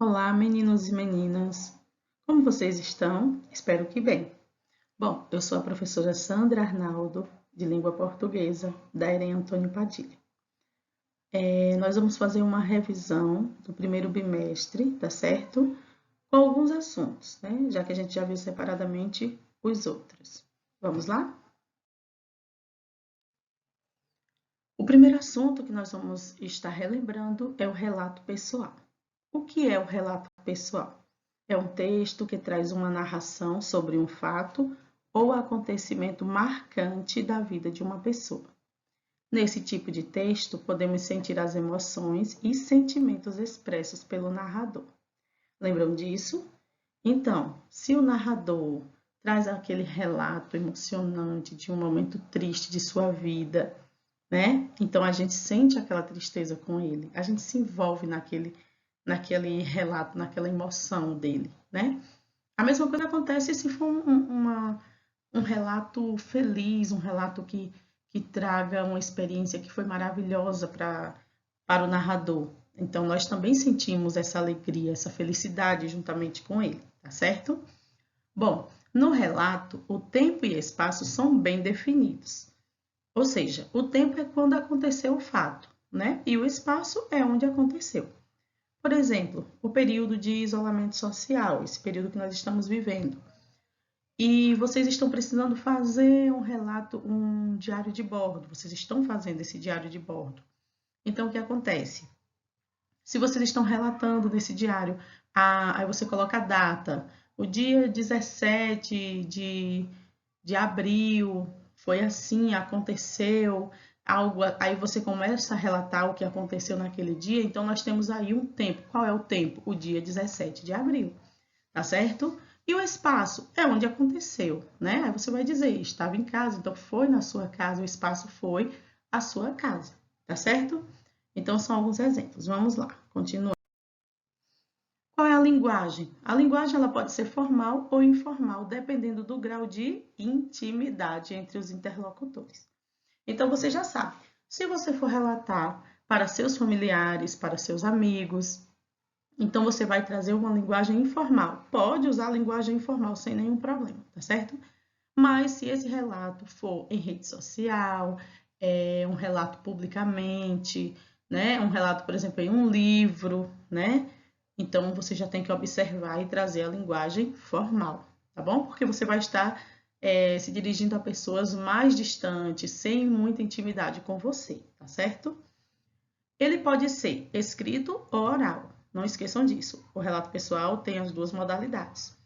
Olá, meninos e meninas. Como vocês estão? Espero que bem. Bom, eu sou a professora Sandra Arnaldo, de Língua Portuguesa, da EREM Antônio Padilha. Nós vamos fazer uma revisão do primeiro bimestre, tá certo? Com alguns assuntos, né? Já que a gente já viu separadamente os outros. Vamos lá? O primeiro assunto que nós vamos estar relembrando é o relato pessoal. O que é o relato pessoal? É um texto que traz uma narração sobre um fato ou acontecimento marcante da vida de uma pessoa. Nesse tipo de texto, podemos sentir as emoções e sentimentos expressos pelo narrador. Lembram disso? Então, se o narrador traz aquele relato emocionante de um momento triste de sua vida, né? Então a gente sente aquela tristeza com ele, a gente se envolve naquele relato, naquela emoção dele, né? A mesma coisa acontece se for um relato feliz, um relato que traga uma experiência que foi maravilhosa para o narrador. Então, nós também sentimos essa alegria, essa felicidade juntamente com ele, tá certo? Bom, no relato, o tempo e espaço são bem definidos. Ou seja, o tempo é quando aconteceu o fato, né? E o espaço é onde aconteceu. Por exemplo, o período de isolamento social, esse período que nós estamos vivendo. E vocês estão precisando fazer um relato, um diário de bordo. Vocês estão fazendo esse diário de bordo. Então, o que acontece? Se vocês estão relatando nesse diário, aí você coloca a data. O dia 17 de abril foi assim, aconteceu algo, aí você começa a relatar o que aconteceu naquele dia, então nós temos aí um tempo. Qual é o tempo? O dia 17 de abril, tá certo? E o espaço é onde aconteceu, né? Aí você vai dizer, estava em casa, então foi na sua casa, o espaço foi a sua casa, tá certo? Então são alguns exemplos. Vamos lá, continuando. Qual é a linguagem? A linguagem ela pode ser formal ou informal, dependendo do grau de intimidade entre os interlocutores. Então você já sabe, se você for relatar para seus familiares, para seus amigos, então você vai trazer uma linguagem informal. Pode usar a linguagem informal sem nenhum problema, tá certo? Mas se esse relato for em rede social, um relato publicamente, né? Um relato, por exemplo, em um livro, né? Então você já tem que observar e trazer a linguagem formal, tá bom? Porque você vai estar se dirigindo a pessoas mais distantes, sem muita intimidade com você, tá certo? Ele pode ser escrito ou oral. Não esqueçam disso. O relato pessoal tem as duas modalidades.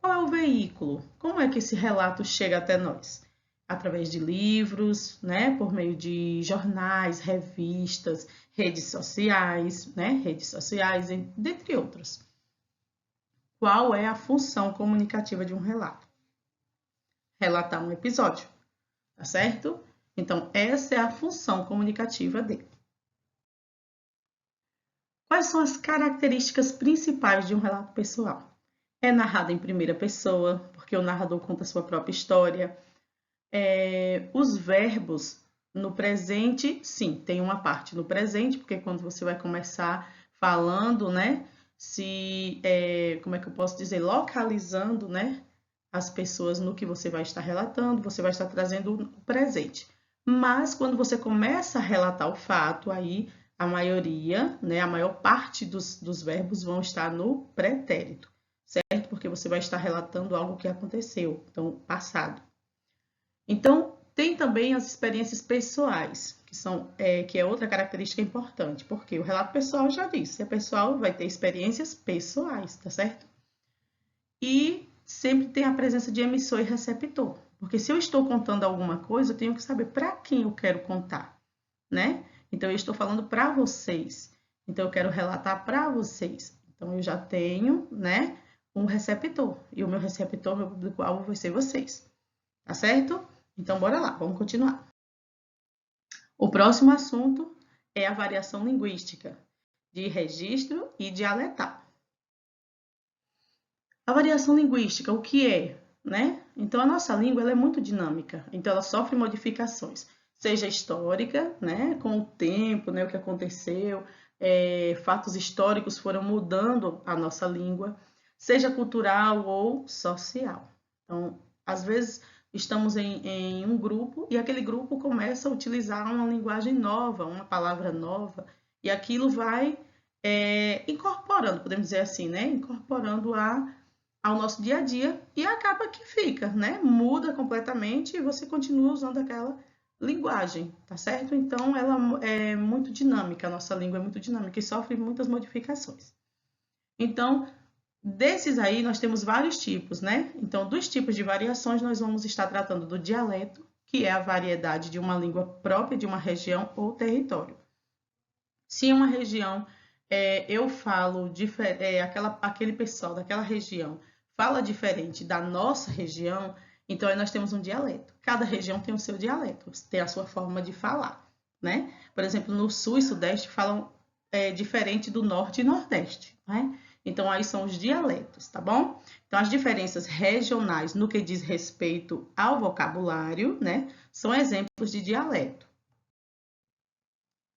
Qual é o veículo? Como é que esse relato chega até nós? Através de livros, né? Por meio de jornais, revistas, redes sociais, né? Redes sociais, dentre outras. Qual é a função comunicativa de um relato? Relatar um episódio, tá certo? Então, essa é a função comunicativa dele. Quais são as características principais de um relato pessoal? É narrado em primeira pessoa, porque o narrador conta a sua própria história. Os verbos no presente, sim, tem uma parte no presente, porque quando você vai começar falando, né? Como é que eu posso dizer? Localizando, né? As pessoas no que você vai estar relatando, você vai estar trazendo o presente. Mas quando você começa a relatar o fato, aí a maioria, né? A maior parte dos verbos vão estar no pretérito, certo? Porque você vai estar relatando algo que aconteceu, então, passado. Então, tem também as experiências pessoais, que é outra característica importante, porque o relato pessoal já disse, é pessoal, vai ter experiências pessoais, tá certo? E sempre tem a presença de emissor e receptor, porque se eu estou contando alguma coisa, eu tenho que saber para quem eu quero contar, né? Então, eu estou falando para vocês, então eu quero relatar para vocês. Então, eu já tenho, né, um receptor, e o meu receptor, meu público-alvo vai ser vocês, tá certo? Então, bora lá, vamos continuar. O próximo assunto é a variação linguística de registro e dialetal. A variação linguística, o que é? Né? Então, a nossa língua ela é muito dinâmica, então ela sofre modificações, seja histórica, né, com o tempo, né, o que aconteceu, fatos históricos foram mudando a nossa língua, seja cultural ou social. Então, às vezes, estamos em um grupo e aquele grupo começa a utilizar uma linguagem nova, uma palavra nova, e aquilo vai incorporando, podemos dizer assim, né? Incorporando ao nosso dia a dia e acaba que fica, né? Muda completamente e você continua usando aquela linguagem, tá certo? Então, ela é muito dinâmica, a nossa língua é muito dinâmica e sofre muitas modificações. Então, desses aí, nós temos vários tipos, né? Então, dos tipos de variações, nós vamos estar tratando do dialeto, que é a variedade de uma língua própria de uma região ou território. Se em uma região eu falo, aquele pessoal daquela região fala diferente da nossa região, então aí nós temos um dialeto. Cada região tem o seu dialeto, tem a sua forma de falar, né? Por exemplo, no sul e sudeste falam diferente do norte e nordeste, né? Então aí são os dialetos, tá bom? Então as diferenças regionais no que diz respeito ao vocabulário, né, são exemplos de dialeto.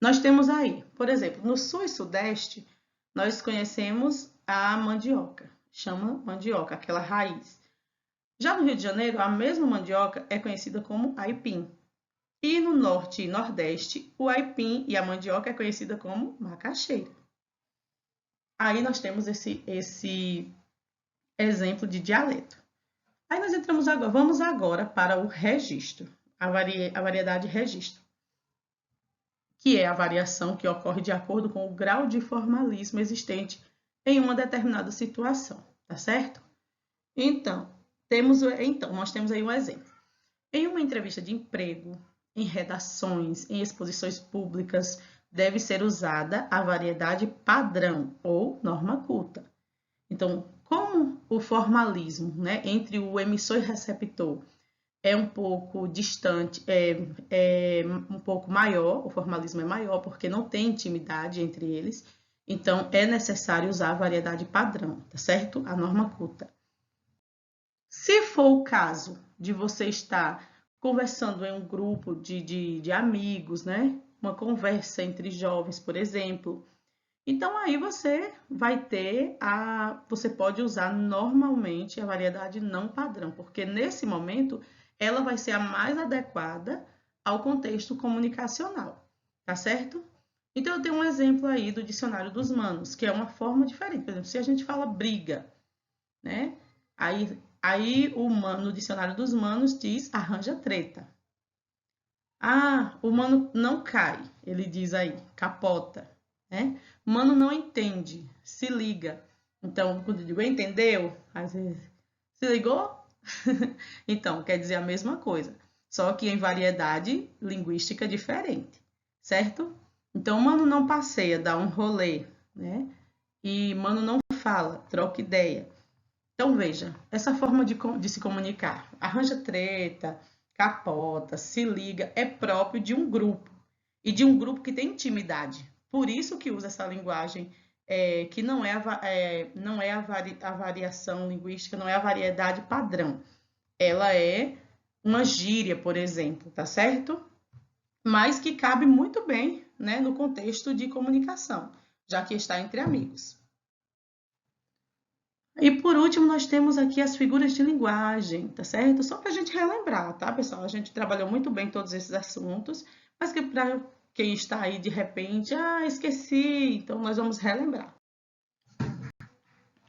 Nós temos aí, por exemplo, no sul e sudeste, nós conhecemos a mandioca, chama mandioca, aquela raiz. Já no Rio de Janeiro, a mesma mandioca é conhecida como aipim. E no norte e nordeste, o aipim e a mandioca é conhecida como macaxeira. Aí nós temos esse exemplo de dialeto. Aí nós entramos agora, vamos agora para o registro, a variedade registro, que é a variação que ocorre de acordo com o grau de formalismo existente em uma determinada situação, tá certo? Então, nós temos aí um exemplo. Em uma entrevista de emprego, em redações, em exposições públicas, deve ser usada a variedade padrão ou norma culta. Então, como o formalismo, né, entre o emissor e receptor é um pouco distante, é um pouco maior, o formalismo é maior porque não tem intimidade entre eles, então é necessário usar a variedade padrão, tá certo? A norma culta. Se for o caso de você estar conversando em um grupo de amigos, né? Uma conversa entre jovens, por exemplo, então aí você você pode usar normalmente a variedade não padrão, porque nesse momento ela vai ser a mais adequada ao contexto comunicacional, tá certo? Então eu tenho um exemplo aí do dicionário dos manos, que é uma forma diferente. Por exemplo, se a gente fala briga, né? Aí no dicionário dos manos diz arranja treta. Ah, o mano não cai, ele diz aí, capota, né? Mano não entende, se liga. Então, quando eu digo entendeu, às vezes, se ligou? Então, quer dizer a mesma coisa, só que em variedade linguística diferente, certo? Então, mano não passeia, dá um rolê, né? E mano não fala, troca ideia. Então, veja, essa forma de se comunicar, arranja treta, capota, se liga, é próprio de um grupo, e de um grupo que tem intimidade. Por isso que usa essa linguagem, que não é, a variação linguística, não é a variedade padrão. Ela é uma gíria, por exemplo, tá certo? Mas que cabe muito bem, né, no contexto de comunicação, já que está entre amigos. E por último, nós temos aqui as figuras de linguagem, tá certo? Só para a gente relembrar, tá, pessoal? A gente trabalhou muito bem todos esses assuntos, mas que para quem está aí de repente, esqueci, então nós vamos relembrar.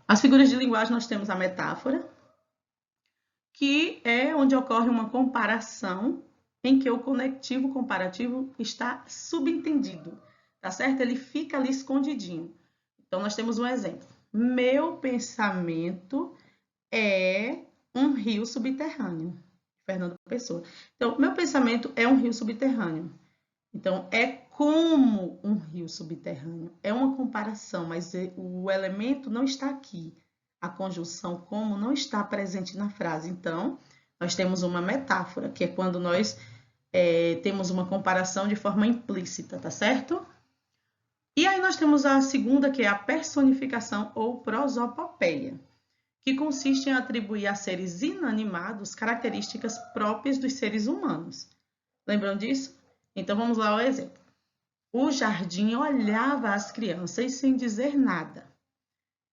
As figuras de linguagem nós temos a metáfora, que é onde ocorre uma comparação em que o conectivo comparativo está subentendido, tá certo? Ele fica ali escondidinho. Então nós temos um exemplo. Meu pensamento é um rio subterrâneo. Fernando Pessoa. Então, meu pensamento é um rio subterrâneo. Então, é como um rio subterrâneo. É uma comparação, mas o elemento não está aqui. A conjunção como não está presente na frase. Então, nós temos uma metáfora, que é quando nós temos uma comparação de forma implícita, tá certo? E aí nós temos a segunda, que é a personificação ou prosopopeia, que consiste em atribuir a seres inanimados características próprias dos seres humanos. Lembram disso? Então vamos lá ao exemplo. O jardim olhava as crianças sem dizer nada.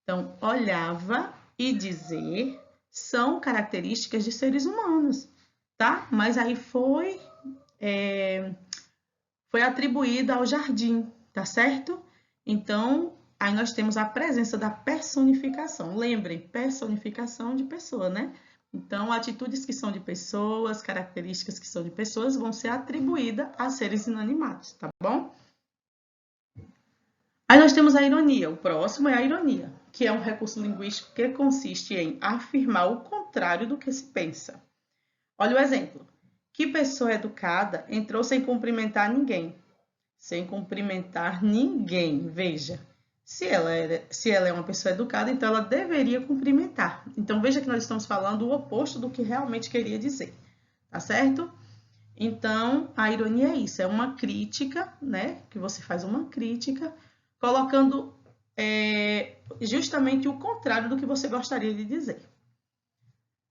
Então, olhava e dizer são características de seres humanos, tá? Mas aí foi atribuída ao jardim, tá certo? Então, aí nós temos a presença da personificação. Lembrem, personificação de pessoa, né? Então, atitudes que são de pessoas, características que são de pessoas vão ser atribuídas a seres inanimados, tá bom? Aí nós temos a ironia. O próximo é a ironia, que é um recurso linguístico que consiste em afirmar o contrário do que se pensa. Olha o exemplo. Que pessoa educada entrou sem cumprimentar ninguém? Sem cumprimentar ninguém. Veja, se ela é uma pessoa educada, então ela deveria cumprimentar. Então veja que nós estamos falando o oposto do que realmente queria dizer, tá certo? Então a ironia é isso, é uma crítica, né? Que você faz uma crítica, colocando justamente o contrário do que você gostaria de dizer.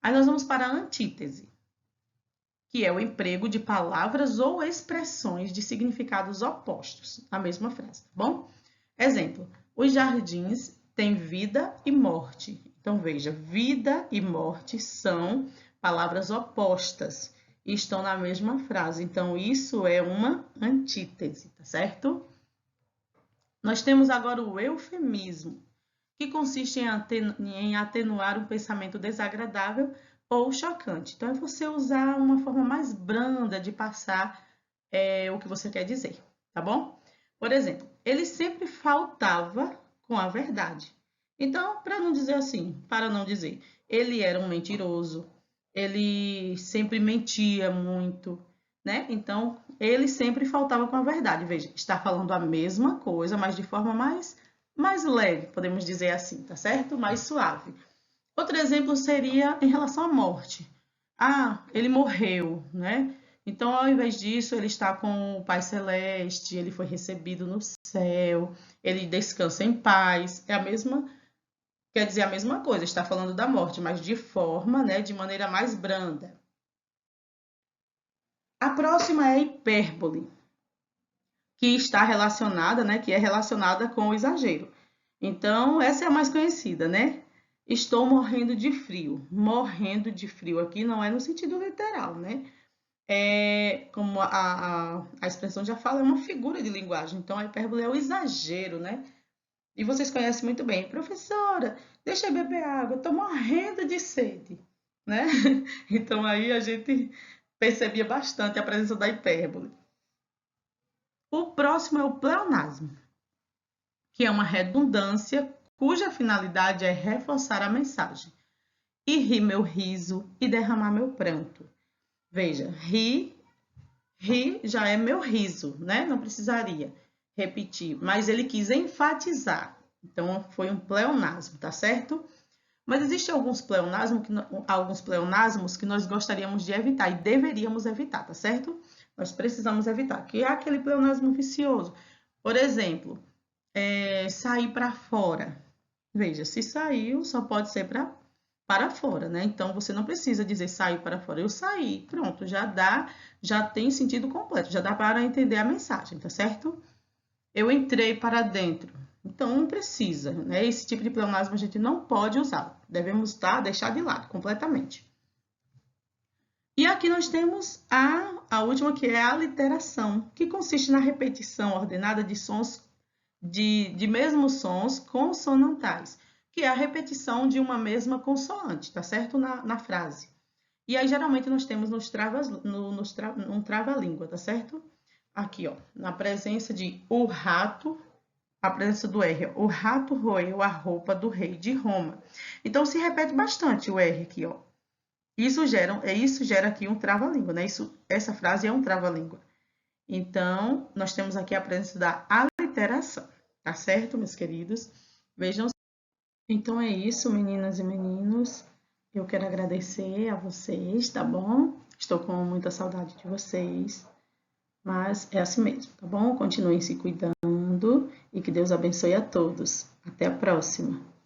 Aí nós vamos para a antítese, que é o emprego de palavras ou expressões de significados opostos na mesma frase, tá bom? Exemplo, os jardins têm vida e morte. Então, veja, vida e morte são palavras opostas e estão na mesma frase. Então, isso é uma antítese, tá certo? Nós temos agora o eufemismo, que consiste em atenuar um pensamento desagradável ou chocante. Então, é você usar uma forma mais branda de passar o que você quer dizer, tá bom? Por exemplo, ele sempre faltava com a verdade. Então, para não dizer, ele era um mentiroso, ele sempre mentia muito, né? Então, ele sempre faltava com a verdade. Veja, está falando a mesma coisa, mas de forma mais leve, podemos dizer assim, tá certo? Mais suave. Outro exemplo seria em relação à morte. Ah, ele morreu, né? Então, ao invés disso, ele está com o Pai Celeste, ele foi recebido no céu, ele descansa em paz. Quer dizer a mesma coisa, está falando da morte, mas de forma, né, de maneira mais branda. A próxima é a hipérbole, que está relacionada, né, que é relacionada com o exagero. Então, essa é a mais conhecida, né? Estou morrendo de frio. Morrendo de frio aqui não é no sentido literal, né? Como a expressão já fala, é uma figura de linguagem. Então, a hipérbole é o exagero, né? E vocês conhecem muito bem. Professora, deixa eu beber água, estou morrendo de sede, né? Então, aí a gente percebia bastante a presença da hipérbole. O próximo é o pleonasmo, que é uma redundância cuja finalidade é reforçar a mensagem. E ri meu riso e derramar meu pranto. Veja, ri já é meu riso, né? Não precisaria repetir, mas ele quis enfatizar. Então, foi um pleonasmo, tá certo? Mas existem alguns pleonasmos que nós gostaríamos de evitar e deveríamos evitar, tá certo? Nós precisamos evitar, que é aquele pleonasmo vicioso. Por exemplo, sair para fora. Veja, se saiu, só pode ser para fora, né? Então, você não precisa dizer sair para fora. Eu saí, pronto, já tem sentido completo, já dá para entender a mensagem, tá certo? Eu entrei para dentro. Então, não precisa, né? Esse tipo de pleonasmo a gente não pode usar. Devemos deixar de lado completamente. E aqui nós temos a última, que é a aliteração, que consiste na repetição ordenada de sons de mesmos sons consonantais, que é a repetição de uma mesma consoante, tá certo? Na frase. E aí, geralmente, nós temos um trava-língua, tá certo? Aqui, ó, na presença de o rato, a presença do R, o rato roeu a roupa do rei de Roma. Então, se repete bastante o R aqui, ó. Isso gera aqui um trava-língua, né? Essa frase é um trava-língua. Então, nós temos aqui a presença da aliteração, tá certo, meus queridos? Vejam. Então, é isso, meninas e meninos. Eu quero agradecer a vocês, tá bom? Estou com muita saudade de vocês. Mas é assim mesmo, tá bom? Continuem se cuidando e que Deus abençoe a todos. Até a próxima!